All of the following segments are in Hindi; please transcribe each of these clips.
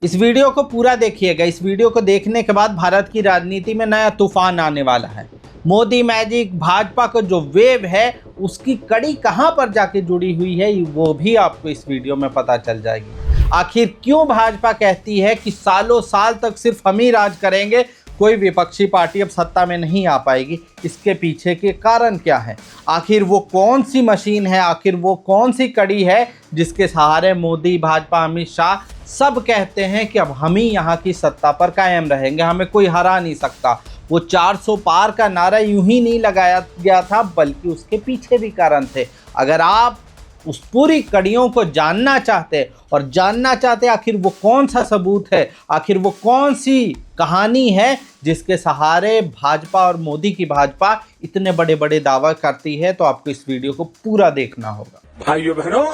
इस वीडियो को पूरा देखिएगा। इस वीडियो को देखने के बाद भारत की राजनीति में नया तूफान आने वाला है। मोदी मैजिक, भाजपा का जो वेव है उसकी कड़ी कहां पर जाके जुड़ी हुई है वो भी आपको इस वीडियो में पता चल जाएगी। आखिर क्यों भाजपा कहती है कि सालों साल तक सिर्फ हम ही राज करेंगे, कोई विपक्षी पार्टी अब सत्ता में नहीं आ पाएगी। इसके पीछे के कारण क्या है? आखिर वो कौन सी मशीन है, आखिर वो कौन सी कड़ी है जिसके सहारे मोदी, भाजपा, अमित शाह सब कहते हैं कि अब हम ही यहाँ की सत्ता पर कायम रहेंगे, हमें कोई हरा नहीं सकता। वो 400 पार का नारा यूं ही नहीं लगाया गया था, बल्कि उसके पीछे भी कारण थे। अगर आप उस पूरी कड़ियों को जानना चाहते और जानना चाहते आखिर वो कौन सा सबूत है, आखिर वो कौन सी कहानी है जिसके सहारे भाजपा और मोदी की भाजपा इतने बड़े बड़े दावा करती है, तो आपको इस वीडियो को पूरा देखना होगा। भाइयों बहनों,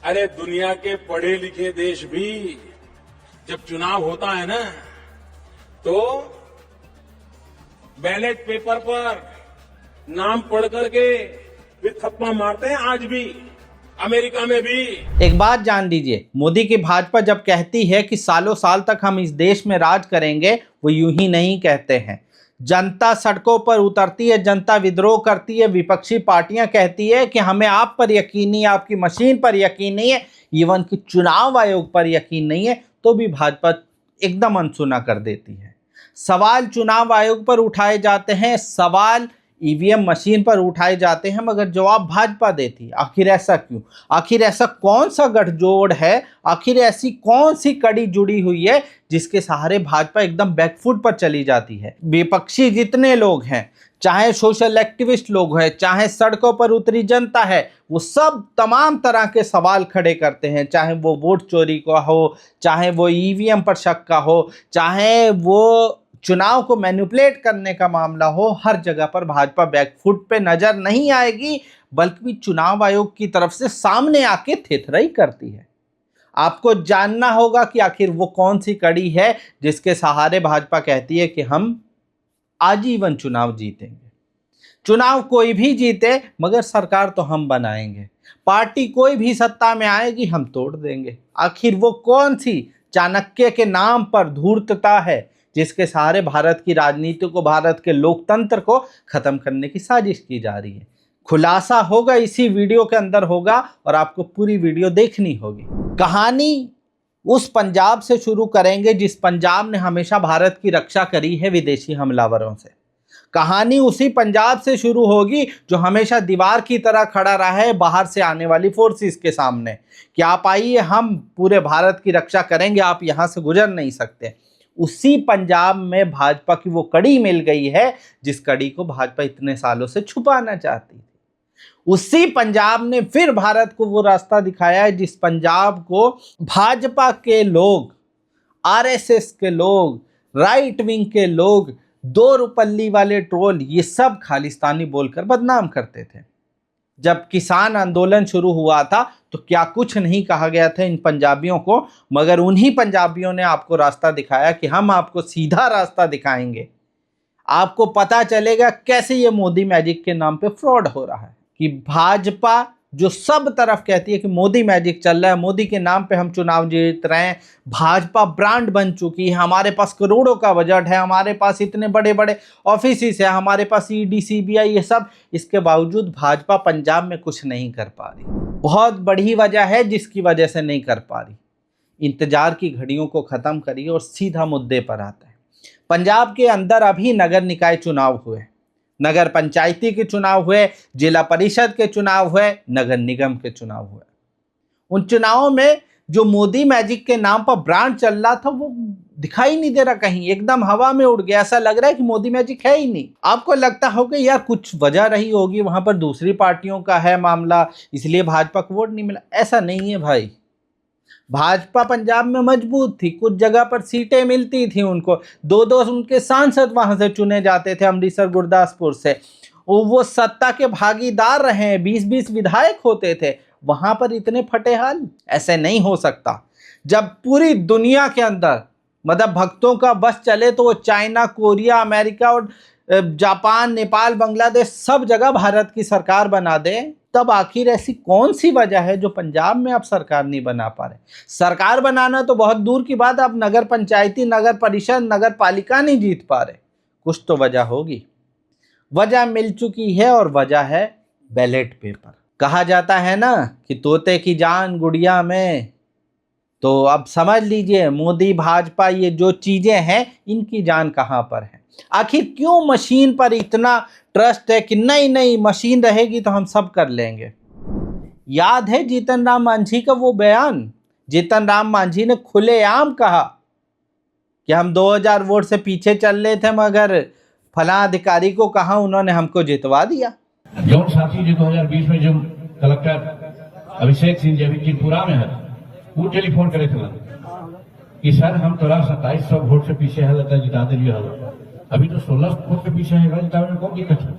अरे दुनिया के पढ़े लिखे देश भी जब चुनाव होता है ना, तो बैलेट पेपर पर नाम पढ़ करके भी थप्पा मारते हैं। आज भी अमेरिका में भी। एक बात जान लीजिए, मोदी की भाजपा जब कहती है कि सालों साल तक हम इस देश में राज करेंगे, वो यूं ही नहीं कहते हैं। जनता सड़कों पर उतरती है, जनता विद्रोह करती है, विपक्षी पार्टियां कहती है कि हमें आप पर यकीन नहीं है, आपकी मशीन पर यकीन नहीं है, इवन कि चुनाव आयोग पर यकीन नहीं है, तो भी भाजपा एकदम अनसुना कर देती है। सवाल चुनाव आयोग पर उठाए जाते हैं, सवाल ईवीएम मशीन पर उठाए जाते हैं, मगर जवाब भाजपा देती है। आखिर ऐसा क्यों? आखिर ऐसा कौन सा गठजोड़ है, आखिर ऐसी कौन सी कड़ी जुड़ी हुई है जिसके सहारे भाजपा एकदम बैकफुट पर चली जाती है? विपक्षी जितने लोग हैं, चाहे सोशल एक्टिविस्ट लोग हैं, चाहे सड़कों पर उतरी जनता है, वो सब तमाम तरह के सवाल खड़े करते हैं। चाहे वो वोट चोरी का हो, चाहे वो ईवीएम पर शक का हो, चाहे वो चुनाव को मैनिपुलेट करने का मामला हो, हर जगह पर भाजपा बैकफुट पे नजर नहीं आएगी, बल्कि चुनाव आयोग की तरफ से सामने आके थेथराई करती है। आपको जानना होगा कि आखिर वो कौन सी कड़ी है जिसके सहारे भाजपा कहती है कि हम आजीवन चुनाव जीतेंगे। चुनाव कोई भी जीते, मगर सरकार तो हम बनाएंगे। पार्टी कोई भी सत्ता में आएगी, हम तोड़ देंगे। आखिर वो कौन सी चाणक्य के नाम पर धूर्तता है जिसके सहारे भारत की राजनीति को, भारत के लोकतंत्र को खत्म करने की साजिश की जा रही है? खुलासा होगा इसी वीडियो के अंदर होगा और आपको पूरी वीडियो देखनी होगी। कहानी उस पंजाब से शुरू करेंगे जिस पंजाब ने हमेशा भारत की रक्षा करी है विदेशी हमलावरों से। कहानी उसी पंजाब से शुरू होगी जो हमेशा दीवार की तरह खड़ा रहा है बाहर से आने वाली फोर्सेस के सामने कि आप आइए, हम पूरे भारत की रक्षा करेंगे, आप यहाँ से गुजर नहीं सकते। उसी पंजाब में भाजपा की वो कड़ी मिल गई है जिस कड़ी को भाजपा इतने सालों से छुपाना चाहती थी। उसी पंजाब ने फिर भारत को वो रास्ता दिखाया है जिस पंजाब को भाजपा के लोग, आरएसएस के लोग, राइट विंग के लोग, दो रुपल्ली वाले ट्रोल, ये सब खालिस्तानी बोलकर बदनाम करते थे। जब किसान आंदोलन शुरू हुआ था तो क्या कुछ नहीं कहा गया था इन पंजाबियों को, मगर उन्हीं पंजाबियों ने आपको रास्ता दिखाया कि हम आपको सीधा रास्ता दिखाएंगे। आपको पता चलेगा कैसे ये मोदी मैजिक के नाम पे फ्रॉड हो रहा है। कि भाजपा जो सब तरफ कहती है कि मोदी मैजिक चल रहा है, मोदी के नाम पे हम चुनाव जीत रहे हैं, भाजपा ब्रांड बन चुकी है, हमारे पास करोड़ों का बजट है, हमारे पास इतने बड़े बड़े ऑफिस है, हमारे पास ईडी, सीबीआई, ये सब, इसके बावजूद भाजपा पंजाब में कुछ नहीं कर पा रही। बहुत बड़ी वजह है जिसकी वजह से नहीं कर पा रही। इंतजार की घड़ियों को ख़त्म करिए और सीधा मुद्दे पर आता है। पंजाब के अंदर अभी नगर निकाय चुनाव हुए, नगर पंचायती के चुनाव हुए, जिला परिषद के चुनाव हुए, नगर निगम के चुनाव हुए। उन चुनावों में जो मोदी मैजिक के नाम पर ब्रांड चल रहा था वो दिखाई नहीं दे रहा, कहीं एकदम हवा में उड़ गया। ऐसा लग रहा है कि मोदी मैजिक है ही नहीं। आपको लगता होगा यार कुछ वजह रही होगी, वहां पर दूसरी पार्टियों का है मामला, इसलिए भाजपा को वोट नहीं मिला। ऐसा नहीं है भाई। भाजपा पंजाब में मजबूत थी, कुछ जगह पर सीटें मिलती थी उनको, दो दो उनके सांसद वहां से चुने जाते थे, अमृतसर, गुरदासपुर से। वो सत्ता के भागीदार रहे हैं, 20-20 विधायक होते थे। वहां पर इतने फटे हाल ऐसे नहीं हो सकता। जब पूरी दुनिया के अंदर मतलब भक्तों का बस चले तो वो चाइना, कोरिया, अमेरिका और जापान, नेपाल, बांग्लादेश सब जगह भारत की सरकार बना दे, तब आखिर ऐसी कौन सी वजह है जो पंजाब में आप सरकार नहीं बना पा रहे? सरकार बनाना तो बहुत दूर की बात, आप नगर पंचायती, नगर परिषद, नगर पालिका नहीं जीत पा रहे। कुछ तो वजह होगी। वजह मिल चुकी है और वजह है बैलेट पेपर। कहा जाता है ना कि तोते की जान गुड़िया में, तो अब समझ लीजिए मोदी भाजपा ये जो चीजें हैं इनकी जान कहां पर है। आखिर क्यों मशीन पर इतना ट्रस्ट है कि नहीं नहीं मशीन रहेगी तो हम सब कर लेंगे। याद है जीतन राम मांझी का वो बयान? जीतन राम मांझी ने खुलेआम कहा कि हम 2000 वोट से पीछे चल रहे थे मगर फला अधिकारी को कहा उन्होंने हमको जितवा दिया। जौन साथी जो 2020 में जब कलेक्टर अभिषेक सिंह जयपुरा में है वो टेलीफोन करे थे कि सर हम तोरा 2700 वोट से पीछे है जिता दिलिए अभी तो 16 वोट से पीछे है, जितावे में कौन दिक्कत है?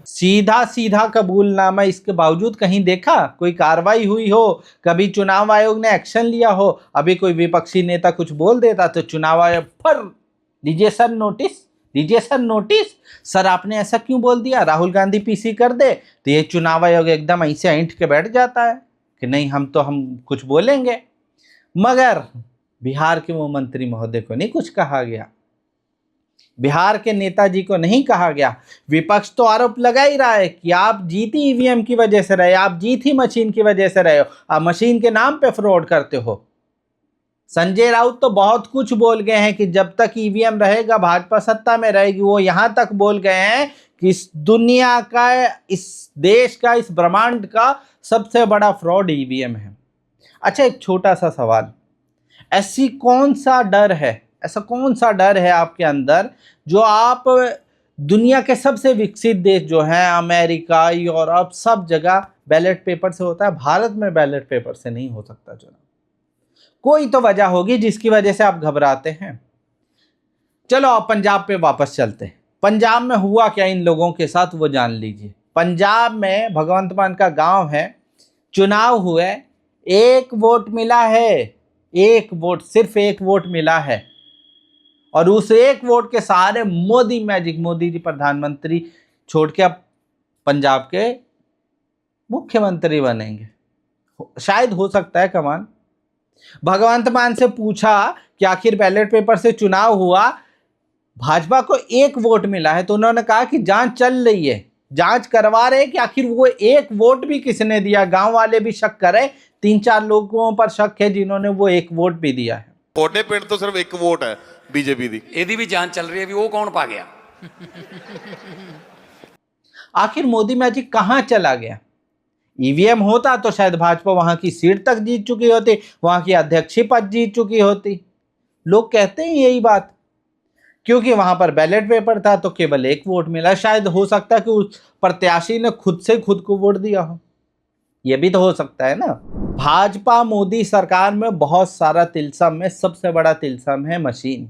सीधा सीधा कबूलनामा। इसके बावजूद कहीं देखा कोई कार्रवाई हुई हो, कभी चुनाव आयोग ने एक्शन लिया हो? अभी कोई विपक्षी नेता कुछ बोल देता तो चुनाव आयोग फर लीजिए सर नोटिस, लीजिए सर नोटिस, सर आपने ऐसा क्यों बोल दिया, राहुल गांधी पीसी कर दे। तो ये चुनाव आयोग एकदम ऐसे ऐंठ के बैठ जाता है कि नहीं हम कुछ बोलेंगे। मगर बिहार के वो मंत्री महोदय को नहीं कुछ कहा गया, बिहार के नेताजी को नहीं कहा गया। विपक्ष तो आरोप लगा ही रहा है कि आप जीती ईवीएम की वजह से रहे, आप जीती मशीन की वजह से रहे हो, आप मशीन के नाम पे फ्रॉड करते हो। संजय राउत तो बहुत कुछ बोल गए हैं कि जब तक ईवीएम रहेगा भाजपा सत्ता में रहेगी। वो यहां तक बोल गए हैं कि इस दुनिया का, इस देश का, इस ब्रह्मांड का सबसे बड़ा फ्रॉड ईवीएम है। अच्छा, एक छोटा सा सवाल, ऐसी कौन सा डर है, ऐसा कौन सा डर है आपके अंदर जो आप दुनिया के सबसे विकसित देश जो हैं अमेरिका, यूरोप, सब जगह बैलेट पेपर से होता है, भारत में बैलेट पेपर से नहीं हो सकता चुनाव? कोई तो वजह होगी जिसकी वजह से आप घबराते हैं। चलो आप पंजाब पे वापस चलते हैं। पंजाब में हुआ क्या इन लोगों के साथ वो जान लीजिए। पंजाब में भगवंत मान का गांव है, चुनाव हुए, 1 वोट मिला है, 1 वोट, सिर्फ 1 वोट मिला है और उस 1 वोट के सहारे मोदी मैजिक, मोदी जी प्रधानमंत्री छोड़ के अब पंजाब के मुख्यमंत्री बनेंगे। शायद हो सकता है कमान। भगवंत मान से पूछा कि आखिर बैलेट पेपर से चुनाव हुआ, भाजपा को 1 वोट मिला है, तो उन्होंने कहा कि जांच चल रही है, जांच करवा रहे कि आखिर वो 1 वोट भी किसने दिया। गांव वाले भी शक करे, 3-4 लोगों पर शक है जिन्होंने वो 1 वोट भी दिया है। ਤੁਹਾਡੇ ਪਿੰਡ ਤੋਂ ਸਿਰਫ 1 ਵੋਟ ਹੈ बीजेपी ਦੀ, ਇਹਦੀ ਵੀ ਜਾਂਚ ਚੱਲ ਰਹੀ ਹੈ ਵੀ ਉਹ ਕੌਣ ਪਾ ਗਿਆ। आखिर मोदी मैजिक कहां चला गया? ईवीएम होता तो शायद भाजपा वहां की सीट तक जीत चुकी होती, वहां की अध्यक्षीय पद जीत चुकी होती। लोग कहते हैं यही बात, क्योंकि वहां पर बैलेट पेपर था तो केवल 1 वोट मिला। शायद हो सकता है कि उस प्रत्याशी ने खुद से खुद को वोट दिया हो, यह भी तो हो सकता है ना। भाजपा मोदी सरकार में बहुत सारा तिलस्म में सबसे बड़ा तिलस्म है मशीन।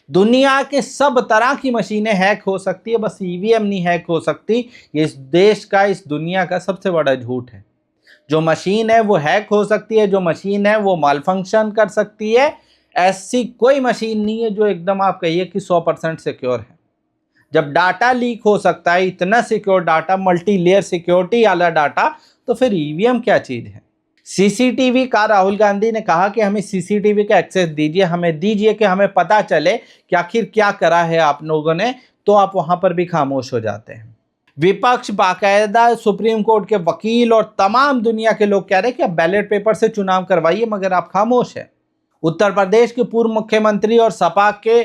दुनिया के सब तरह की मशीनें हैक हो सकती है, बस ईवीएम नहीं हैक हो सकती। ये इस देश का, इस दुनिया का सबसे बड़ा झूठ है। जो मशीन है वो हैक हो सकती है, जो मशीन है वो माल फंक्शन कर सकती है। ऐसी कोई मशीन नहीं है जो एकदम आप कहिए कि 100% सिक्योर है। जब डाटा लीक हो सकता है, इतना secure data, multi layer security वाला डाटा, तो फिर ईवीएम क्या चीज़ है। सीसीटीवी का राहुल गांधी ने कहा कि हमें सीसीटीवी का एक्सेस दीजिए, हमें दीजिए कि हमें पता चले कि आखिर क्या करा है आप लोगों ने, तो आप वहां पर भी खामोश हो जाते हैं। विपक्ष बाकायदा सुप्रीम कोर्ट के वकील और तमाम दुनिया के लोग कह रहे हैं कि आप बैलेट पेपर से चुनाव करवाइए, मगर आप खामोश हैं। उत्तर प्रदेश के पूर्व मुख्यमंत्री और सपा के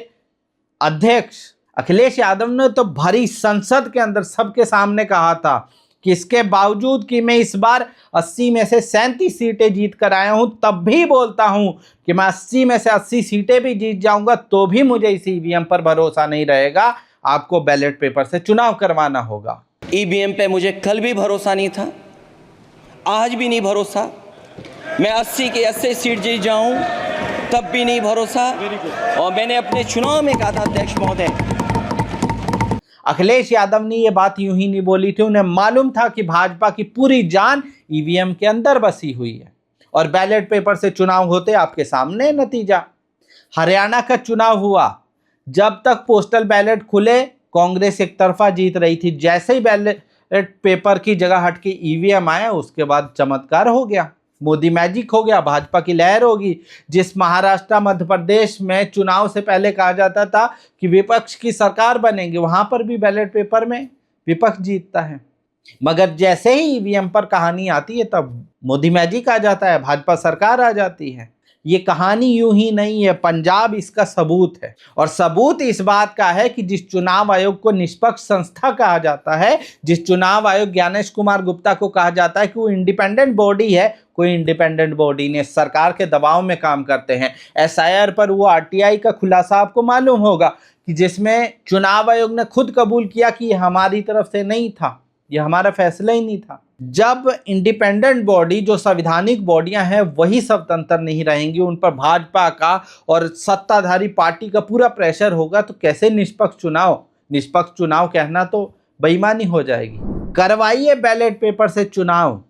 अध्यक्ष अखिलेश यादव ने तो भरी संसद के अंदर सबके सामने कहा था कि इसके बावजूद कि मैं इस बार 80 में से 37 सीटें जीत कर आया हूं, तब भी बोलता हूं कि मैं 80 में से 80 सीटें भी जीत जाऊंगा तो भी मुझे इस ईवीएम पर भरोसा नहीं रहेगा। आपको बैलेट पेपर से चुनाव करवाना होगा। ईवीएम पे मुझे कल भी भरोसा नहीं था, आज भी नहीं भरोसा। मैं 80 के 80 सीट जीत जाऊं तब भी नहीं भरोसा। और मैंने अपने चुनाव में कहा था अध्यक्ष महोदय, अखिलेश यादव ने ये बात यूं ही नहीं बोली थी। उन्हें मालूम था कि भाजपा की पूरी जान ईवीएम के अंदर बसी हुई है और बैलेट पेपर से चुनाव होते आपके सामने नतीजा। हरियाणा का चुनाव हुआ, जब तक पोस्टल बैलेट खुले कांग्रेस एक तरफा जीत रही थी। जैसे ही बैलेट पेपर की जगह हट के ईवीएम आया, उसके बाद चमत्कार हो गया, मोदी मैजिक हो गया, भाजपा की लहर होगी। जिस महाराष्ट्र मध्य प्रदेश में चुनाव से पहले कहा जाता था कि विपक्ष की सरकार बनेगी, वहां पर भी बैलेट पेपर में विपक्ष जीतता है, मगर जैसे ही ईवीएम पर कहानी आती है तब मोदी मैजिक आ जाता है, भाजपा सरकार आ जाती है। ये कहानी यूं ही नहीं है, पंजाब इसका सबूत है। और सबूत इस बात का है कि जिस चुनाव आयोग को निष्पक्ष संस्था कहा जाता है, जिस चुनाव आयोग ज्ञानेश कुमार गुप्ता को कहा जाता है कि वो इंडिपेंडेंट बॉडी है, कोई इंडिपेंडेंट बॉडी ने सरकार के दबाव में काम करते हैं। एसआईआर पर वो आरटीआई का खुलासा आपको मालूम होगा कि जिसमें चुनाव आयोग ने खुद कबूल किया कि ये हमारी तरफ से नहीं था, ये हमारा फैसला ही नहीं था। जब इंडिपेंडेंट बॉडी जो संवैधानिक बॉडियां हैं वही स्वतंत्र नहीं रहेंगी, उन पर भाजपा का और सत्ताधारी पार्टी का पूरा प्रेशर होगा, तो कैसे निष्पक्ष चुनाव कहना तो बेईमानी हो जाएगी। करवाइए बैलेट पेपर से चुनाव,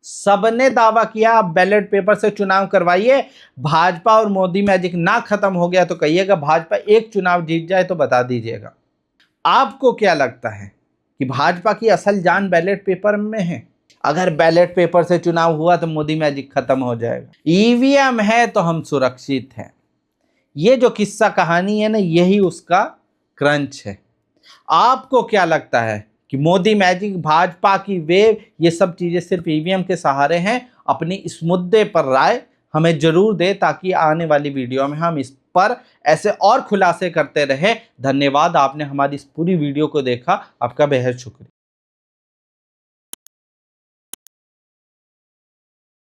सबने दावा किया आप बैलेट पेपर से चुनाव करवाइए। भाजपा और मोदी मैजिक ना खत्म हो गया तो कहिएगा, भाजपा एक चुनाव जीत जाए तो बता दीजिएगा। आपको क्या लगता है कि भाजपा की असल जान बैलेट पेपर में है? अगर बैलेट पेपर से चुनाव हुआ तो मोदी मैजिक खत्म हो जाएगा। ईवीएम है तो हम सुरक्षित हैं। ये जो किस्सा कहानी है ना, यही उसका क्रंच है। आपको क्या लगता है कि मोदी मैजिक, भाजपा की वेव, ये सब चीजें सिर्फ ईवीएम के सहारे हैं? अपनी इस मुद्दे पर राय हमें जरूर दे, ताकि आने वाली वीडियो में हम इस पर ऐसे और खुलासे करते रहे। धन्यवाद, आपने हमारी इस पूरी वीडियो को देखा, आपका बेहद शुक्रिया।